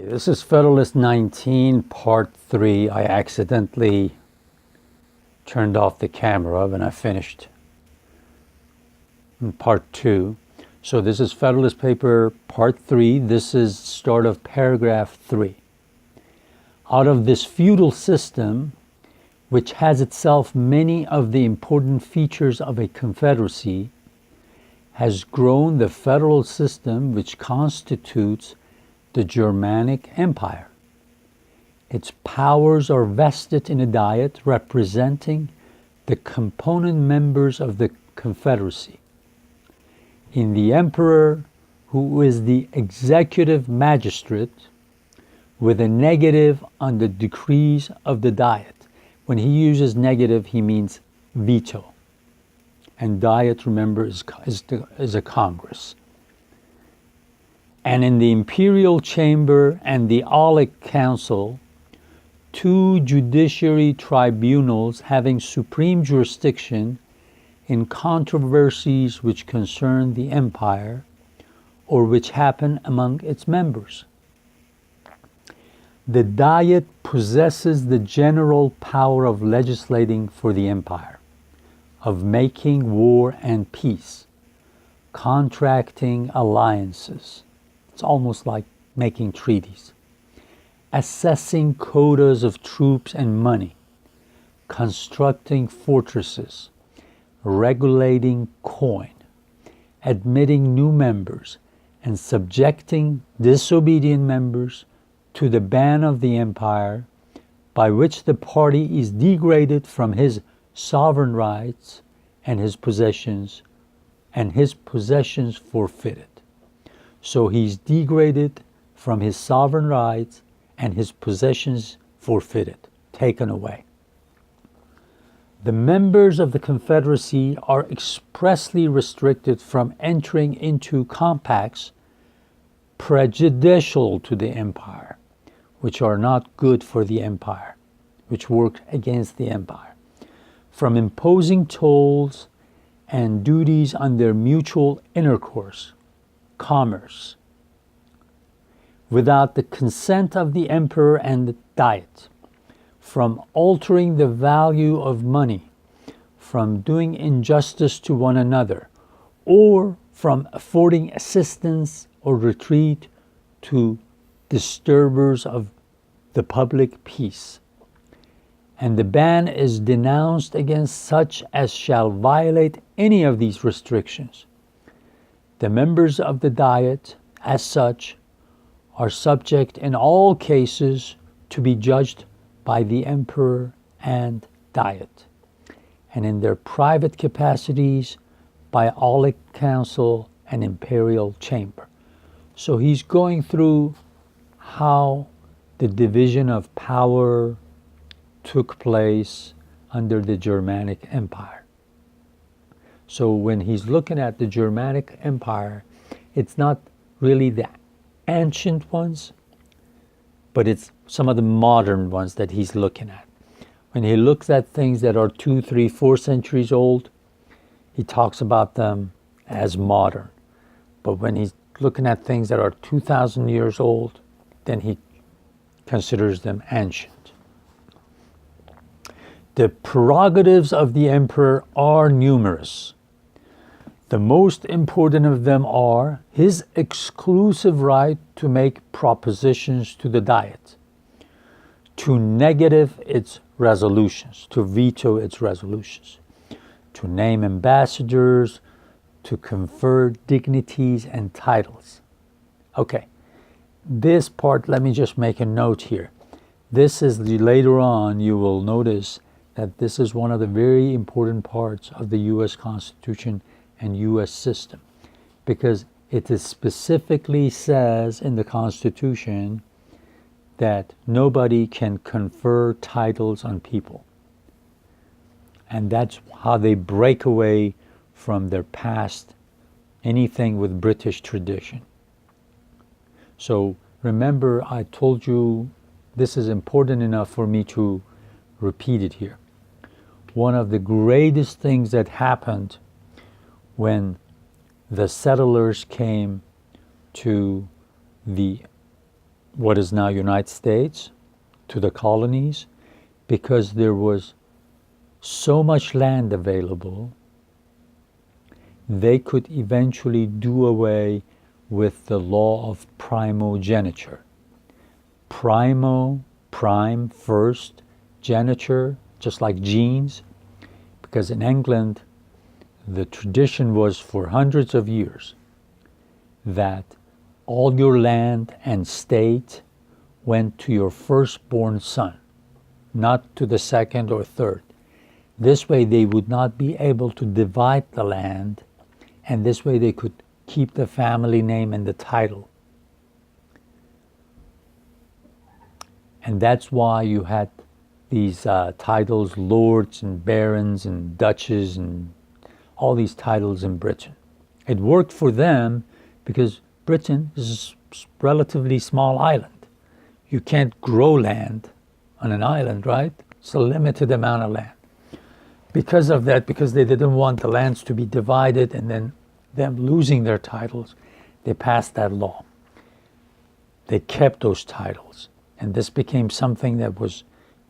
This is Federalist 19, Part 3. I accidentally turned off the camera when I finished in Part 2. So this is Federalist Paper, Part 3. This is start of Paragraph 3. Out of this feudal system, which has itself many of the important features of a confederacy, has grown the federal system which constitutes the Germanic Empire. Its powers are vested in a diet representing the component members of the confederacy, in the emperor, who is the executive magistrate, with a negative on the decrees of the diet. When he uses negative, he means veto. And diet, remember, is a congress. And in the imperial chamber and the Aulic council, two judiciary tribunals having supreme jurisdiction in controversies which concern the empire or which happen among its members. The Diet possesses the general power of legislating for the empire, of making war and peace, contracting alliances. It's almost like making treaties, assessing quotas of troops and money, constructing fortresses, regulating coin, admitting new members, and subjecting disobedient members to the ban of the empire, by which the party is degraded from his sovereign rights and his possessions forfeited. So he's degraded from his sovereign rights and his possessions forfeited, taken away. The members of the Confederacy are expressly restricted from entering into compacts prejudicial to the empire, which are not good for the empire, which work against the empire, from imposing tolls and duties on their mutual intercourse, commerce, without the consent of the emperor and the diet, from altering the value of money, from doing injustice to one another, or from affording assistance or retreat to disturbers of the public peace. And the ban is denounced against such as shall violate any of these restrictions. The members of the Diet, as such, are subject in all cases to be judged by the emperor and diet, and in their private capacities by Aulic council and imperial chamber. So he's going through how the division of power took place under the Germanic Empire. So when he's looking at the Germanic Empire, it's not really the ancient ones, but it's some of the modern ones that he's looking at. When he looks at things that are 2, 3, 4 centuries old, he talks about them as modern. But when he's looking at things that are 2,000 years old, then he considers them ancient. The prerogatives of the emperor are numerous. The most important of them are his exclusive right to make propositions to the Diet, to negative its resolutions, to veto its resolutions, to name ambassadors, to confer dignities and titles. Okay, this part, let me just make a note here. This is later on, you will notice that this is one of the very important parts of the U.S. Constitution and U.S. system, because it is specifically says in the Constitution that nobody can confer titles on people. And that's how they break away from their past, anything with British tradition. So remember, I told you this is important enough for me to repeat it here. One of the greatest things that happened when the settlers came to the what is now United States to the colonies, because there was so much land available, they could eventually do away with the law of primogeniture. Prime, first, geniture, just like genes, because in England, the tradition was for hundreds of years that all your land and state went to your firstborn son, not to the second or third. This way they would not be able to divide the land, and this way they could keep the family name and the title. And that's why you had these titles, lords and barons and duches and all these titles in Britain. It worked for them because Britain is a relatively small island. You can't grow land on an island, right? It's a limited amount of land. Because of that, because they didn't want the lands to be divided and then them losing their titles, they passed that law. They kept those titles. And this became something that was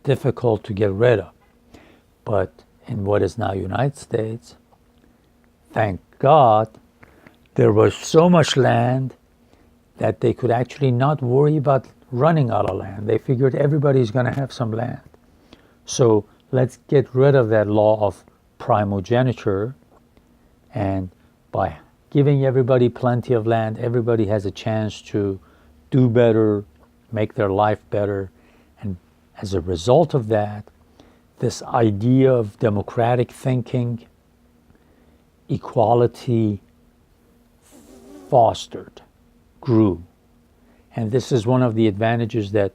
difficult to get rid of. But in what is now United States, thank God, there was so much land that they could actually not worry about running out of land. They figured everybody's going to have some land. So let's get rid of that law of primogeniture, and by giving everybody plenty of land, everybody has a chance to do better, make their life better. And as a result of that, this idea of democratic thinking, equality, fostered, grew. And this is one of the advantages that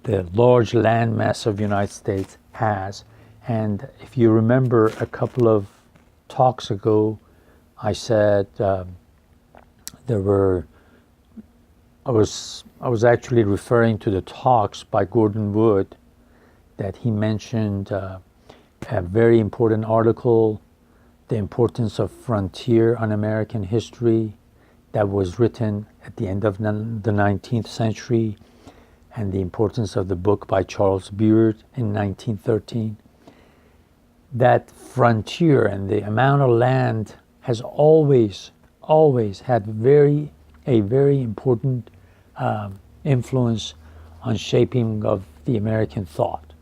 the large landmass of the United States has. And if you remember a couple of talks ago, I said I was actually referring to the talks by Gordon Wood, that he mentioned a very important article, The Importance of Frontier on American History, that was written at the end of the 19th century, and the importance of the book by Charles Beard in 1913. That frontier and the amount of land has always had a very important influence on shaping of the American thought.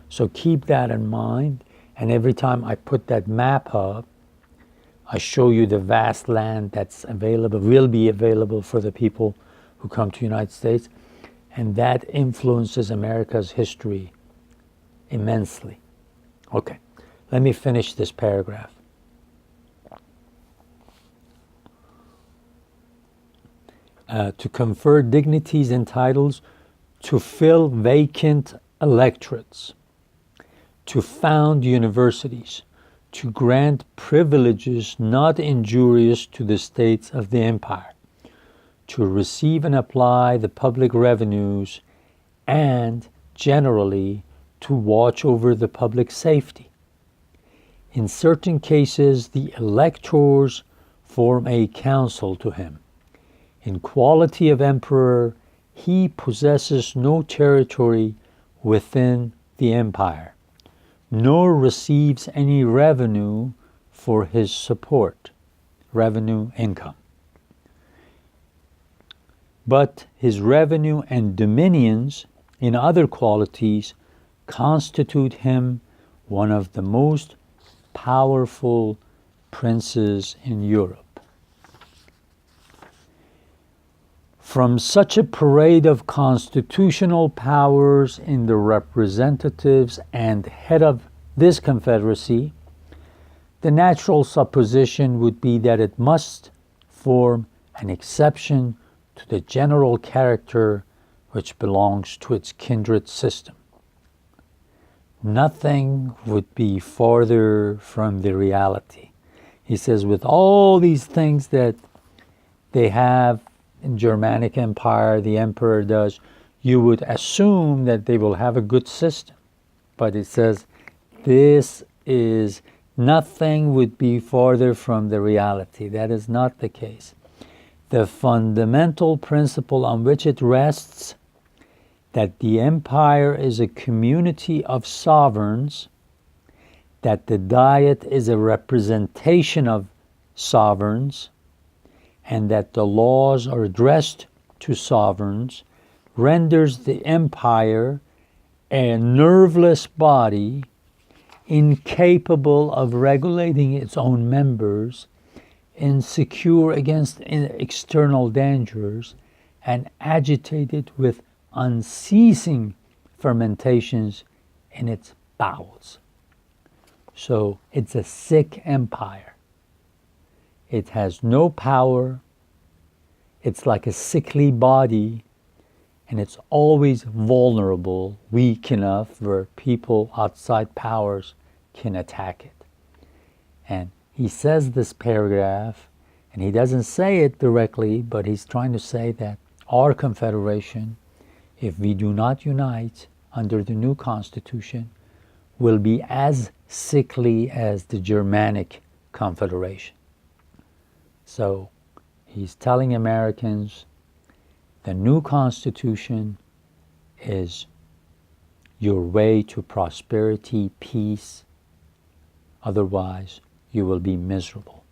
So keep that in mind, and every time I put that map up, I show you the vast land that's available, will be available for the people who come to the United States, and that influences America's history immensely. Okay, let me finish this paragraph. To confer dignities and titles, to fill vacant electorates, to found universities, to grant privileges not injurious to the states of the empire, to receive and apply the public revenues, and generally to watch over the public safety. In certain cases, the electors form a council to him. In quality of emperor, he possesses no territory within the empire, nor receives any revenue for his support, revenue, income. But his revenue and dominions in other qualities constitute him one of the most powerful princes in Europe. From such a parade of constitutional powers in the representatives and head of this confederacy, the natural supposition would be that it must form an exception to the general character which belongs to its kindred system. Nothing would be farther from the reality. He says, with all these things that they have in Germanic Empire, the emperor does, you would assume that they will have a good system. But it says, nothing would be farther from the reality. That is not the case. the fundamental principle on which it rests, that the empire is a community of sovereigns, that the Diet is a representation of sovereigns, and that the laws are addressed to sovereigns, renders the empire a nerveless body, incapable of regulating its own members, insecure against external dangers, and agitated with unceasing fermentations in its bowels. So it's a sick empire. It has no power. It's like a sickly body, and it's always vulnerable, weak enough where people outside powers can attack it. And he says this paragraph, and he doesn't say it directly, but he's trying to say that our confederation, if we do not unite under the new constitution, will be as sickly as the Germanic Confederation. So he's telling Americans the new constitution is your way to prosperity, peace. Otherwise, you will be miserable.